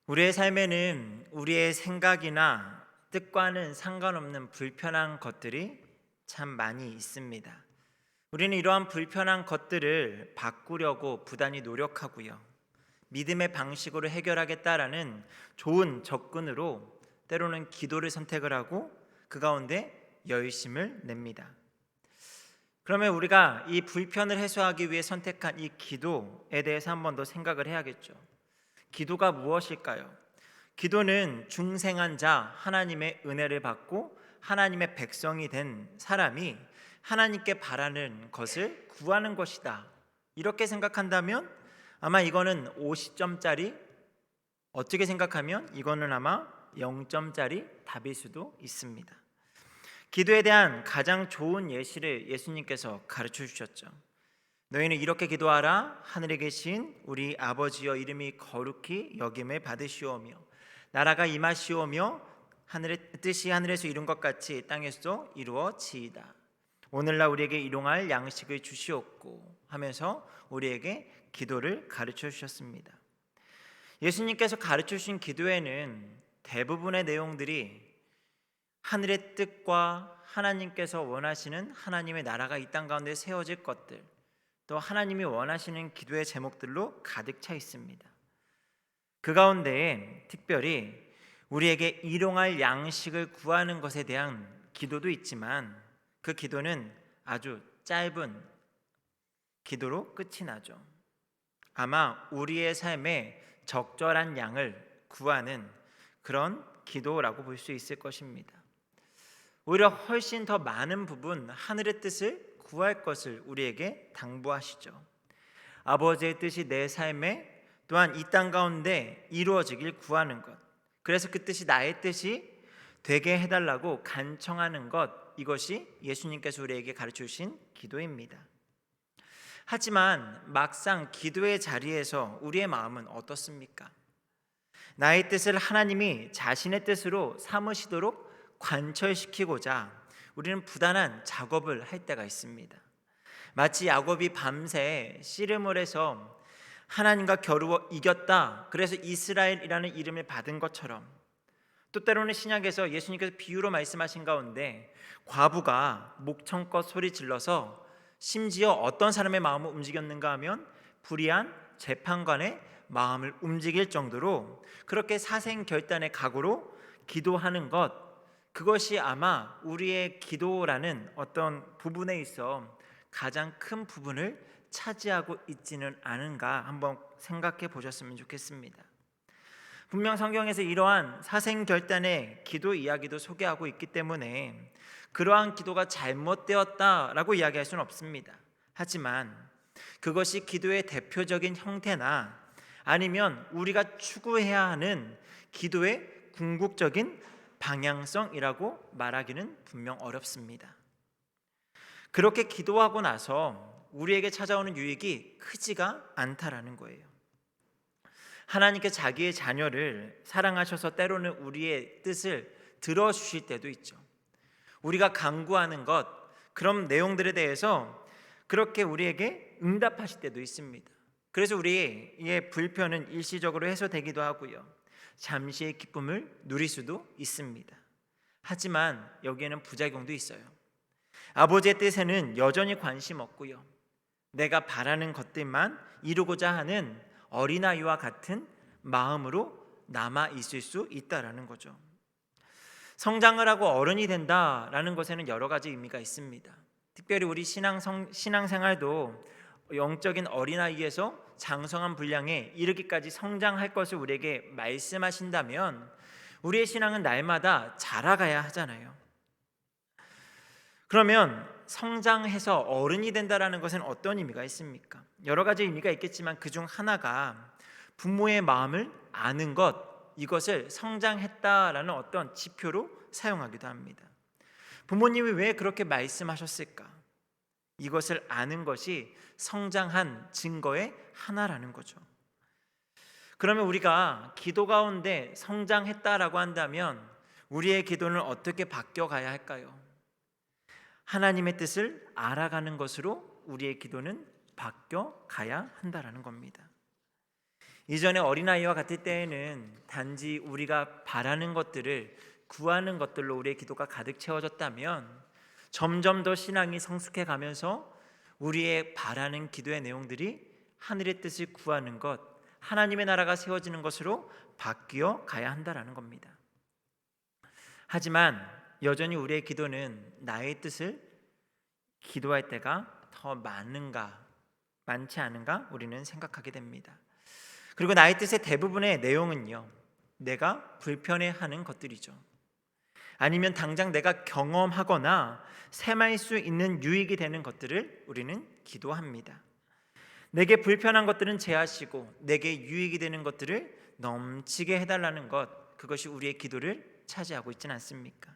우리의 삶에는 우리의 생각이나 뜻과는 상관없는 불편한 것들이 참 많이 있습니다. 우리는 이러한 불편한 것들을 바꾸려고 부단히 노력하고요. 믿음의 방식으로 해결하겠다라는 좋은 접근으로 때로는 기도를 선택을 하고 그 가운데 열심을 냅니다. 그러면 우리가 이 불편을 해소하기 위해 선택한 이 기도에 대해서 한 번 더 생각을 해야겠죠. 기도가 무엇일까요? 기도는 중생한 자, 하나님의 은혜를 받고 하나님의 백성이 된 사람이 하나님께 바라는 것을 구하는 것이다. 이렇게 생각한다면 아마 이거는 50점짜리, 어떻게 생각하면 이거는 아마 0점짜리 답일 수도 있습니다. 기도에 대한 가장 좋은 예시를 예수님께서 가르쳐 주셨죠. 너희는 이렇게 기도하라. 하늘에 계신 우리 아버지여, 이름이 거룩히 여김을 받으시오며 나라가 임하시오며 하늘의 뜻이 하늘에서 이룬 것 같이 땅에서도 이루어지이다. 오늘날 우리에게 일용할 양식을 주시옵고 하면서 우리에게 기도를 가르쳐 주셨습니다. 예수님께서 가르쳐 주신 기도에는 대부분의 내용들이 하늘의 뜻과 하나님께서 원하시는 하나님의 나라가 이 땅 가운데 세워질 것들, 또 하나님이 원하시는 기도의 제목들로 가득 차 있습니다. 그 가운데 특별히 우리에게 일용할 양식을 구하는 것에 대한 기도도 있지만 그 기도는 아주 짧은 기도로 끝이 나죠. 아마 우리의 삶에 적절한 양을 구하는 그런 기도라고 볼 수 있을 것입니다. 오히려 훨씬 더 많은 부분 하늘의 뜻을 구할 것을 우리에게 당부하시죠. 아버지의 뜻이 내 삶에 또한 이 땅 가운데 이루어지길 구하는 것, 그래서 그 뜻이 나의 뜻이 되게 해달라고 간청하는 것, 이것이 예수님께서 우리에게 가르쳐 주신 기도입니다. 하지만 막상 기도의 자리에서 우리의 마음은 어떻습니까? 나의 뜻을 하나님이 자신의 뜻으로 삼으시도록 관철시키고자 우리는 부단한 작업을 할 때가 있습니다. 마치 야곱이 밤새 씨름을 해서 하나님과 겨루어 이겼다, 그래서 이스라엘이라는 이름을 받은 것처럼, 또 때로는 신약에서 예수님께서 비유로 말씀하신 가운데 과부가 목청껏 소리 질러서 심지어 어떤 사람의 마음을 움직였는가 하면 불의한 재판관의 마음을 움직일 정도로 그렇게 사생결단의 각오로 기도하는 것, 그것이 아마 우리의 기도라는 어떤 부분에 있어 가장 큰 부분을 차지하고 있지는 않은가 한번 생각해 보셨으면 좋겠습니다. 분명 성경에서 이러한 사생결단의 기도 이야기도 소개하고 있기 때문에 그러한 기도가 잘못되었다라고 이야기할 수는 없습니다. 하지만 그것이 기도의 대표적인 형태나 아니면 우리가 추구해야 하는 기도의 궁극적인 방향성이라고 말하기는 분명 어렵습니다. 그렇게 기도하고 나서 우리에게 찾아오는 유익이 크지가 않다라는 거예요. 하나님께 자기의 자녀를 사랑하셔서 때로는 우리의 뜻을 들어주실 때도 있죠. 우리가 간구하는 것, 그런 내용들에 대해서 그렇게 우리에게 응답하실 때도 있습니다. 그래서 우리의 불편은 일시적으로 해소되기도 하고요, 잠시의 기쁨을 누릴 수도 있습니다. 하지만 여기에는 부작용도 있어요. 아버지의 뜻에는 여전히 관심 없고요, 내가 바라는 것들만 이루고자 하는 어린아이와 같은 마음으로 남아 있을 수 있다라는 거죠. 성장을 하고 어른이 된다라는 것에는 여러 가지 의미가 있습니다. 특별히 우리 신앙생활도 영적인 어린아이에서 장성한 분량에 이르기까지 성장할 것을 우리에게 말씀하신다면 우리의 신앙은 날마다 자라가야 하잖아요. 그러면 성장해서 어른이 된다라는 것은 어떤 의미가 있습니까? 여러 가지 의미가 있겠지만 그중 하나가 부모의 마음을 아는 것, 이것을 성장했다라는 어떤 지표로 사용하기도 합니다. 부모님이 왜 그렇게 말씀하셨을까? 이것을 아는 것이 성장한 증거의 하나라는 거죠. 그러면 우리가 기도 가운데 성장했다라고 한다면 우리의 기도는 어떻게 바뀌어가야 할까요? 하나님의 뜻을 알아가는 것으로 우리의 기도는 바뀌어가야 한다라는 겁니다. 이전에 어린아이와 같을 때에는 단지 우리가 바라는 것들을 구하는 것들로 우리의 기도가 가득 채워졌다면 점점 더 신앙이 성숙해 가면서 우리의 바라는 기도의 내용들이 하늘의 뜻을 구하는 것, 하나님의 나라가 세워지는 것으로 바뀌어 가야 한다라는 겁니다. 하지만 여전히 우리의 기도는 나의 뜻을 기도할 때가 더 많지 않은가 우리는 생각하게 됩니다. 그리고 나의 뜻의 대부분의 내용은요, 내가 불편해하는 것들이죠. 아니면 당장 내가 경험하거나 sem할 수 있는 유익이 되는 것들을 우리는 기도합니다. 내게 불편한 것들은 제하시고 내게 유익이 되는 것들을 넘치게 해달라는 것, 그것이 우리의 기도를 차지하고 있지는 않습니까?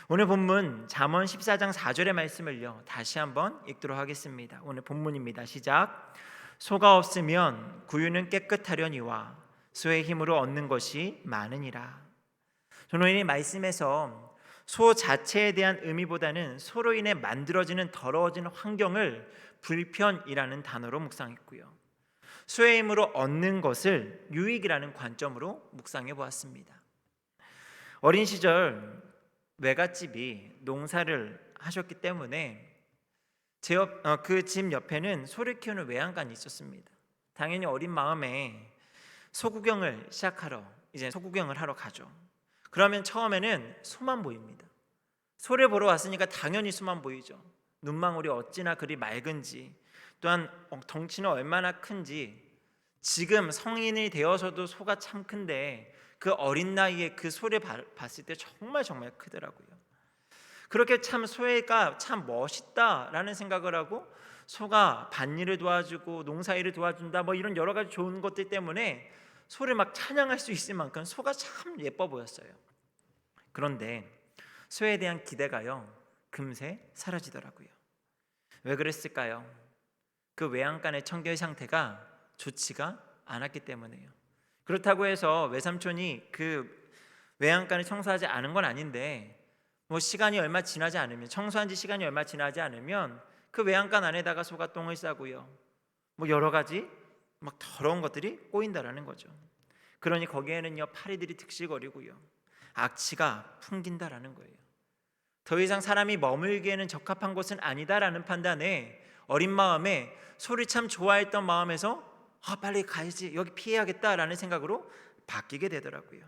오늘 본문 잠언 14장 4절의 말씀을요 다시 한번 읽도록 하겠습니다. 오늘 본문입니다. 시작. 소가 없으면 구유는 깨끗하려니와 소의 힘으로 얻는 것이 많으니라. 저는 이 말씀에서 소 자체에 대한 의미보다는 소로 인해 만들어지는 더러워지는 환경을 불편이라는 단어로 묵상했고요, 소의 힘으로 얻는 것을 유익이라는 관점으로 묵상해 보았습니다. 어린 시절 외갓집이 농사를 하셨기 때문에 그 집 옆에는 소를 키우는 외양간이 있었습니다. 당연히 어린 마음에 소구경을 하러 가죠. 그러면 처음에는 소만 보입니다. 소를 보러 왔으니까 당연히 소만 보이죠. 눈망울이 어찌나 그리 맑은지, 또한 덩치는 얼마나 큰지, 지금 성인이 되어서도 소가 참 큰데 그 어린 나이에 그 소를 봤을 때 정말 크더라고요. 그렇게 참 소가 참 멋있다라는 생각을 하고, 소가 밭일을 도와주고 농사일을 도와준다 이런 여러 가지 좋은 것들 때문에 소를 막 찬양할 수 있을 만큼 소가 참 예뻐 보였어요. 그런데 소에 대한 기대가요 금세 사라지더라고요. 왜 그랬을까요? 그 외양간의 청결 상태가 좋지가 않았기 때문에요. 그렇다고 해서 외삼촌이 그 외양간을 청소하지 않은 건 아닌데, 시간이 얼마 지나지 않으면, 청소한 지 시간이 얼마 지나지 않으면 그 외양간 안에다가 소가 똥을 싸고요, 여러 가지 더러운 것들이 꼬인다라는 거죠. 그러니 거기에는요 파리들이 득실거리고요, 악취가 풍긴다라는 거예요. 더 이상 사람이 머물기에는 적합한 곳은 아니다라는 판단에 어린 마음에 소를 참 좋아했던 마음에서 빨리 가야지, 여기 피해야겠다라는 생각으로 바뀌게 되더라고요.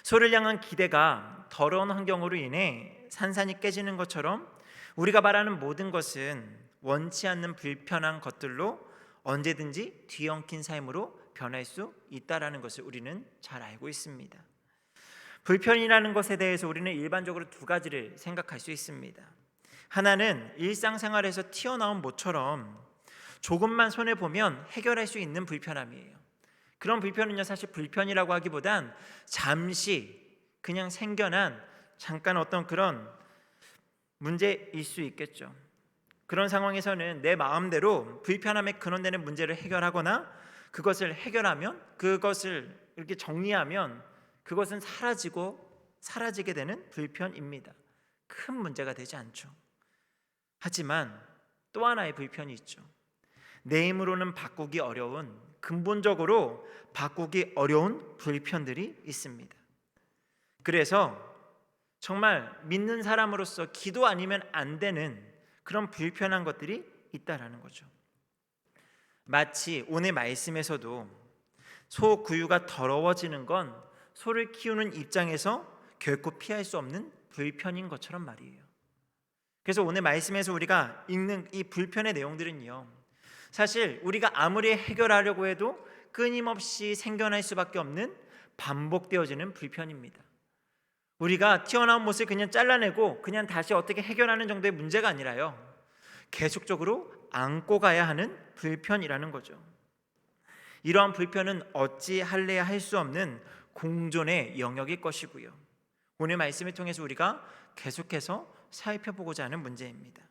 소를 향한 기대가 더러운 환경으로 인해 산산이 깨지는 것처럼 우리가 바라는 모든 것은 원치 않는 불편한 것들로 언제든지 뒤엉킨 삶으로 변할 수 있다라는 것을 우리는 잘 알고 있습니다. 불편이라는 것에 대해서 우리는 일반적으로 두 가지를 생각할 수 있습니다. 하나는 일상생활에서 튀어나온 모처럼 조금만 손해보면 해결할 수 있는 불편함이에요. 그런 불편은요 사실 불편이라고 하기보단 잠시 그냥 생겨난 잠깐 어떤 그런 문제일 수 있겠죠. 그런 상황에서는 내 마음대로 불편함에 근원되는 문제를 해결하거나 그것을 해결하면, 그것을 이렇게 정리하면 그것은 사라지게 되는 불편입니다. 큰 문제가 되지 않죠. 하지만 또 하나의 불편이 있죠. 내 힘으로는 바꾸기 어려운, 근본적으로 바꾸기 어려운 불편들이 있습니다. 그래서 정말 믿는 사람으로서 기도 아니면 안 되는 그런 불편한 것들이 있다라는 거죠. 마치 오늘 말씀에서도 소 구유가 더러워지는 건 소를 키우는 입장에서 결코 피할 수 없는 불편인 것처럼 말이에요. 그래서 오늘 말씀에서 우리가 읽는 이 불편의 내용들은요, 사실 우리가 아무리 해결하려고 해도 끊임없이 생겨날 수밖에 없는 반복되어지는 불편입니다. 우리가 튀어나온 못을 그냥 잘라내고 그냥 다시 어떻게 해결하는 정도의 문제가 아니라요, 계속적으로 안고 가야 하는 불편이라는 거죠. 이러한 불편은 어찌 할래야 할 수 없는 공존의 영역일 것이고요, 오늘 말씀을 통해서 우리가 계속해서 살펴보고자 하는 문제입니다.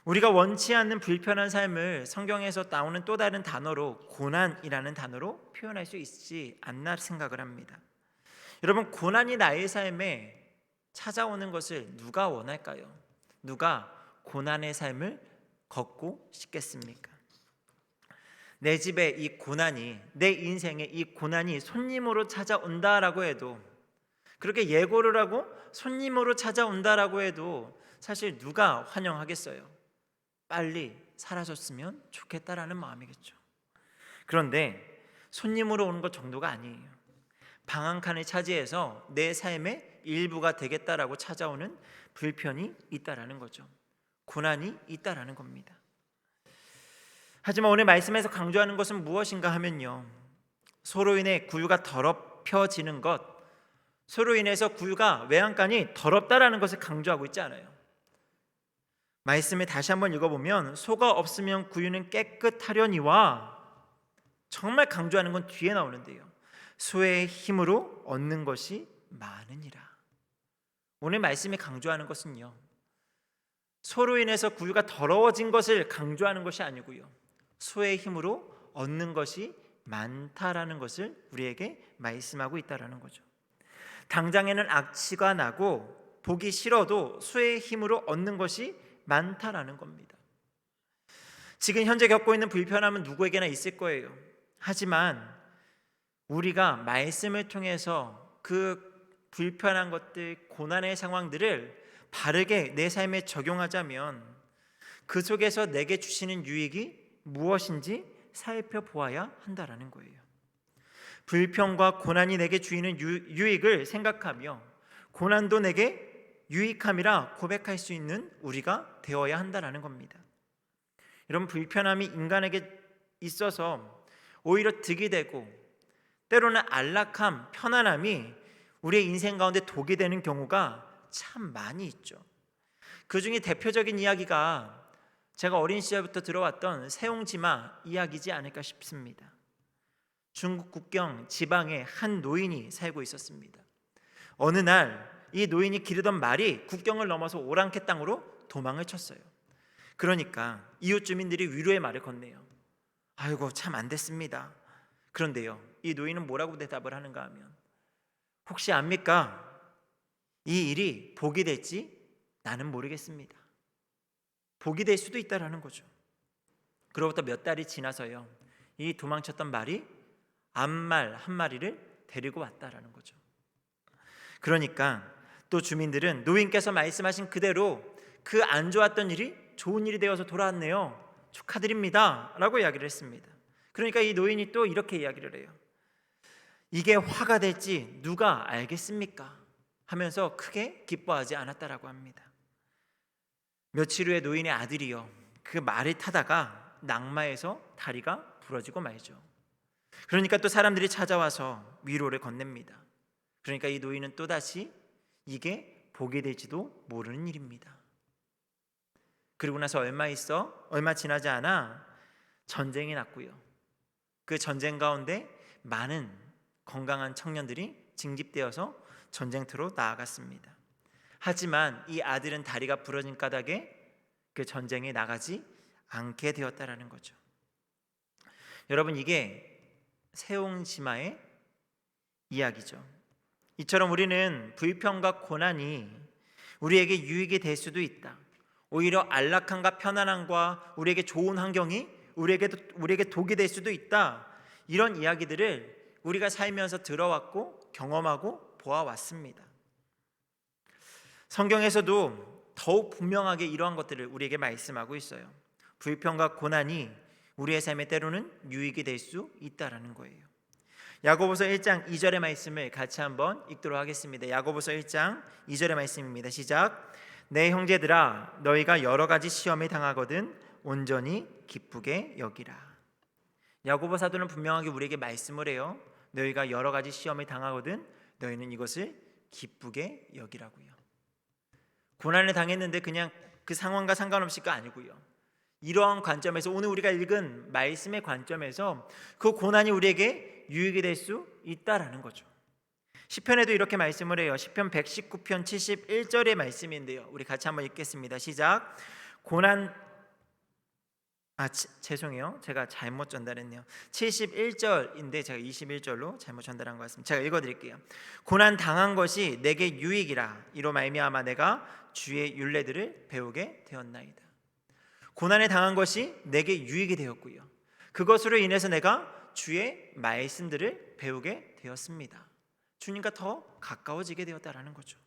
우리가 원치 않는 불편한 삶을 성경에서 나오는 또 다른 단어로 고난이라는 단어로 표현할 수 있지 않나 생각을 합니다. 여러분, 고난이 나의 삶에 찾아오는 것을 누가 원할까요? 누가 고난의 삶을 걷고 싶겠습니까? 내 집에 이 고난이, 내 인생에 이 고난이 손님으로 찾아온다라고 해도, 그렇게 예고를 하고 손님으로 찾아온다라고 해도 사실 누가 환영하겠어요? 빨리 사라졌으면 좋겠다라는 마음이겠죠. 그런데 손님으로 오는 것 정도가 아니에요. 방 한 칸을 차지해서 내 삶의 일부가 되겠다라고 찾아오는 불편이 있다라는 거죠. 고난이 있다라는 겁니다. 하지만 오늘 말씀에서 강조하는 것은 무엇인가 하면요, 소로 인해 구유가 더럽혀지는 것, 소로 인해서 구유가 외양간이 더럽다라는 것을 강조하고 있지 않아요. 말씀을 다시 한번 읽어보면 소가 없으면 구유는 깨끗하려니와, 정말 강조하는 건 뒤에 나오는데요, 소의 힘으로 얻는 것이 많으니라. 오늘 말씀이 강조하는 것은요, 소로 인해서 구유가 더러워진 것을 강조하는 것이 아니고요, 소의 힘으로 얻는 것이 많다라는 것을 우리에게 말씀하고 있다라는 거죠. 당장에는 악취가 나고 보기 싫어도 소의 힘으로 얻는 것이 많다라는 겁니다. 지금 현재 겪고 있는 불편함은 누구에게나 있을 거예요. 하지만 우리가 말씀을 통해서 그 불편한 것들, 고난의 상황들을 바르게 내 삶에 적용하자면 그 속에서 내게 주시는 유익이 무엇인지 살펴보아야 한다라는 거예요. 불평과 고난이 내게 주이는 유익을 생각하며 고난도 내게 유익함이라 고백할 수 있는 우리가 되어야 한다라는 겁니다. 이런 불편함이 인간에게 있어서 오히려 득이 되고, 때로는 안락함, 편안함이 우리의 인생 가운데 독이 되는 경우가 참 많이 있죠. 그 중에 대표적인 이야기가 제가 어린 시절부터 들어왔던 세옹지마 이야기지 않을까 싶습니다. 중국 국경 지방에 한 노인이 살고 있었습니다. 어느 날 이 노인이 기르던 말이 국경을 넘어서 오랑캐 땅으로 도망을 쳤어요. 그러니까 이웃 주민들이 위로의 말을 건네요. 아이고, 참 안 됐습니다. 그런데요, 이 노인은 뭐라고 대답을 하는가 하면, 혹시 압니까? 이 일이 복이 될지 나는 모르겠습니다. 복이 될 수도 있다라는 거죠. 그로부터 몇 달이 지나서요, 이 도망쳤던 말이 암말 한 마리를 데리고 왔다라는 거죠. 그러니까 또 주민들은 노인께서 말씀하신 그대로 그 안 좋았던 일이 좋은 일이 되어서 돌아왔네요. 축하드립니다 라고 이야기를 했습니다. 그러니까 이 노인이 또 이렇게 이야기를 해요. 이게 화가 될지 누가 알겠습니까? 하면서 크게 기뻐하지 않았다라고 합니다. 며칠 후에 노인의 아들이요, 그 말을 타다가 낙마해서 다리가 부러지고 말죠. 그러니까 또 사람들이 찾아와서 위로를 건넵니다. 그러니까 이 노인은 또다시 이게 복이 될지도 모르는 일입니다. 그리고 나서 얼마 지나지 않아 전쟁이 났고요, 그 전쟁 가운데 많은 건강한 청년들이 징집되어서 전쟁터로 나아갔습니다. 하지만 이 아들은 다리가 부러진 까닭에 그 전쟁에 나가지 않게 되었다라는 거죠. 여러분, 이게 세옹지마의 이야기죠. 이처럼 우리는 불평과 고난이 우리에게 유익이 될 수도 있다, 오히려 안락함과 편안함과 우리에게 좋은 환경이 우리에게 독이 될 수도 있다, 이런 이야기들을 우리가 살면서 들어왔고 경험하고 보아왔습니다. 성경에서도 더욱 분명하게 이러한 것들을 우리에게 말씀하고 있어요. 불평과 고난이 우리의 삶에 때로는 유익이 될 수 있다라는 거예요. 야고보서 1장 2절의 말씀을 같이 한번 읽도록 하겠습니다. 야고보서 1장 2절의 말씀입니다. 시작. 내 형제들아, 너희가 여러 가지 시험에 당하거든 온전히 기쁘게 여기라. 야고보 사도는 분명하게 우리에게 말씀을 해요. 너희가 여러 가지 시험에 당하거든 너희는 이것을 기쁘게 여기라고요. 고난을 당했는데 그냥 그 상황과 상관없이가 아니고요, 이러한 관점에서, 오늘 우리가 읽은 말씀의 관점에서 그 고난이 우리에게 유익이 될 수 있다라는 거죠. 시편에도 이렇게 말씀을 해요. 시편 119편 71절의 말씀인데요, 우리 같이 한번 읽겠습니다. 시작. 죄송해요, 제가 잘못 전달했네요. 71절인데 제가 21절로 잘못 전달한 것 같습니다. 제가 읽어드릴게요. 고난 당한 것이 내게 유익이라, 이로 말미암아 내가 주의 율례들을 배우게 되었나이다. 고난에 당한 것이 내게 유익이 되었고요, 그것으로 인해서 내가 주의 말씀들을 배우게 되었습니다. 주님과 더 가까워지게 되었다라는 거죠.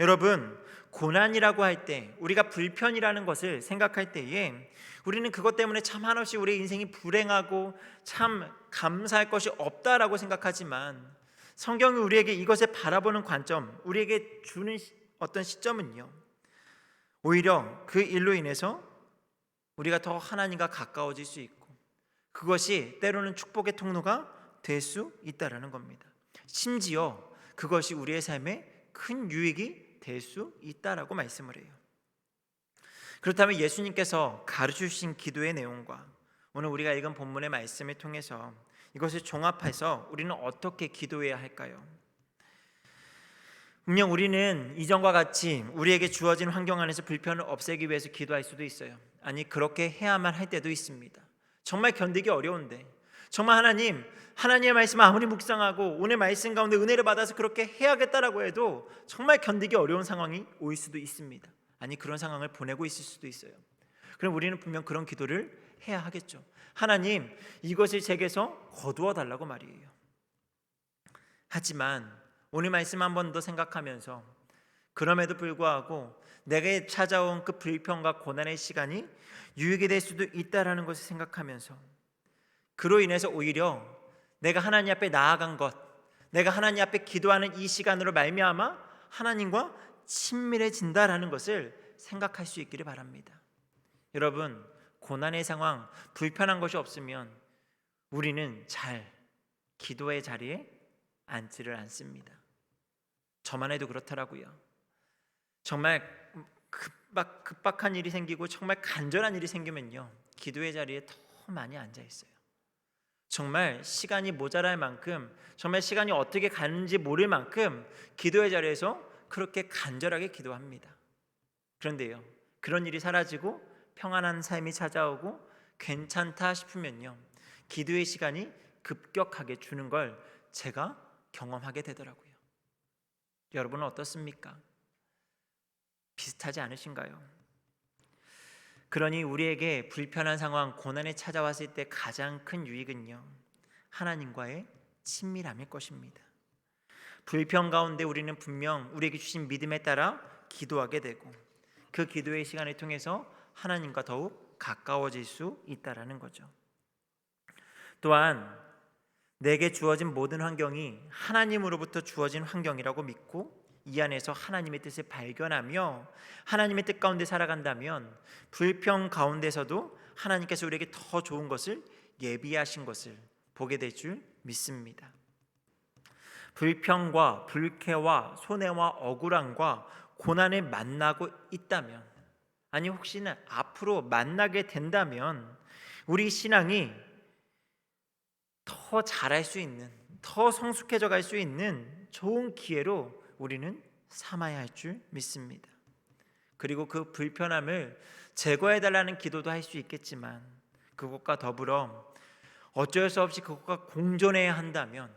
여러분, 고난이라고 할 때, 우리가 불편이라는 것을 생각할 때에 우리는 그것 때문에 참 한없이 우리의 인생이 불행하고 참 감사할 것이 없다라고 생각하지만, 성경이 우리에게 이것을 바라보는 관점, 우리에게 주는 어떤 시점은요, 오히려 그 일로 인해서 우리가 더 하나님과 가까워질 수 있고, 그것이 때로는 축복의 통로가 될 수 있다라는 겁니다. 심지어 그것이 우리의 삶에 큰 유익이 될 수 있다라고 말씀을 해요. 그렇다면 예수님께서 가르치신 기도의 내용과 오늘 우리가 읽은 본문의 말씀을 통해서 이것을 종합해서 우리는 어떻게 기도해야 할까요? 분명 우리는 이전과 같이 우리에게 주어진 환경 안에서 불편을 없애기 위해서 기도할 수도 있어요. 아니, 그렇게 해야만 할 때도 있습니다. 정말 견디기 어려운데, 정말 하나님의 말씀을 아무리 묵상하고 오늘 말씀 가운데 은혜를 받아서 그렇게 해야겠다라고 해도 정말 견디기 어려운 상황이 올 수도 있습니다. 아니, 그런 상황을 보내고 있을 수도 있어요. 그럼 우리는 분명 그런 기도를 해야 하겠죠. 하나님, 이것을 제게서 거두어 달라고 말이에요. 하지만 오늘 말씀 한 번 더 생각하면서, 그럼에도 불구하고 내게 찾아온 그 불평과 고난의 시간이 유익이 될 수도 있다라는 것을 생각하면서, 그로 인해서 오히려 내가 하나님 앞에 나아간 것, 내가 하나님 앞에 기도하는 이 시간으로 말미암아 하나님과 친밀해진다라는 것을 생각할 수 있기를 바랍니다. 여러분, 고난의 상황, 불편한 것이 없으면 우리는 잘 기도의 자리에 앉지를 않습니다. 저만 해도 그렇더라고요. 정말 급박한 일이 생기고 정말 간절한 일이 생기면요, 기도의 자리에 더 많이 앉아 있어요. 정말 시간이 모자랄 만큼, 정말 시간이 어떻게 가는지 모를 만큼 기도의 자리에서 그렇게 간절하게 기도합니다. 그런데요, 그런 일이 사라지고 평안한 삶이 찾아오고 괜찮다 싶으면요, 기도의 시간이 급격하게 주는 걸 제가 경험하게 되더라고요. 여러분은 어떻습니까? 비슷하지 않으신가요? 그러니 우리에게 불편한 상황, 고난이 찾아왔을 때 가장 큰 유익은요, 하나님과의 친밀함일 것입니다. 불편 가운데 우리는 분명 우리에게 주신 믿음에 따라 기도하게 되고, 그 기도의 시간을 통해서 하나님과 더욱 가까워질 수 있다라는 거죠. 또한 내게 주어진 모든 환경이 하나님으로부터 주어진 환경이라고 믿고 이 안에서 하나님의 뜻을 발견하며 하나님의 뜻 가운데 살아간다면 불평 가운데서도 하나님께서 우리에게 더 좋은 것을 예비하신 것을 보게 될 줄 믿습니다. 불평과 불쾌와 손해와 억울함과 고난을 만나고 있다면, 아니 혹시나 앞으로 만나게 된다면 우리 신앙이 더 잘할 수 있는, 더 성숙해져 갈 수 있는 좋은 기회로 우리는 삼아야 할 줄 믿습니다. 그리고 그 불편함을 제거해달라는 기도도 할 수 있겠지만, 그것과 더불어 어쩔 수 없이 그것과 공존해야 한다면,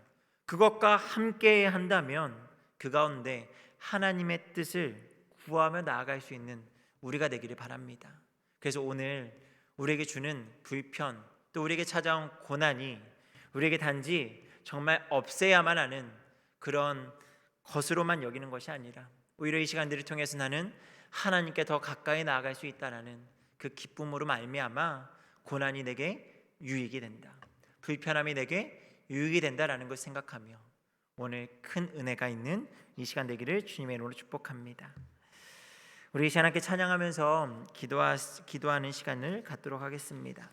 그것과 함께해야 한다면 그 가운데 하나님의 뜻을 구하며 나아갈 수 있는 우리가 되기를 바랍니다. 그래서 오늘 우리에게 주는 불편, 또 우리에게 찾아온 고난이 우리에게 단지 정말 없애야만 하는 그런 것으로만 여기는 것이 아니라, 오히려 이 시간들을 통해서 나는 하나님께 더 가까이 나아갈 수 있다는 그 기쁨으로 말미암아 고난이 내게 유익이 된다, 불편함이 내게 유익이 된다라는 것을 생각하며 오늘 큰 은혜가 있는 이 시간 되기를 주님의 이름으로 축복합니다. 우리 이 시간 함께 찬양하면서 기도하는 시간을 갖도록 하겠습니다.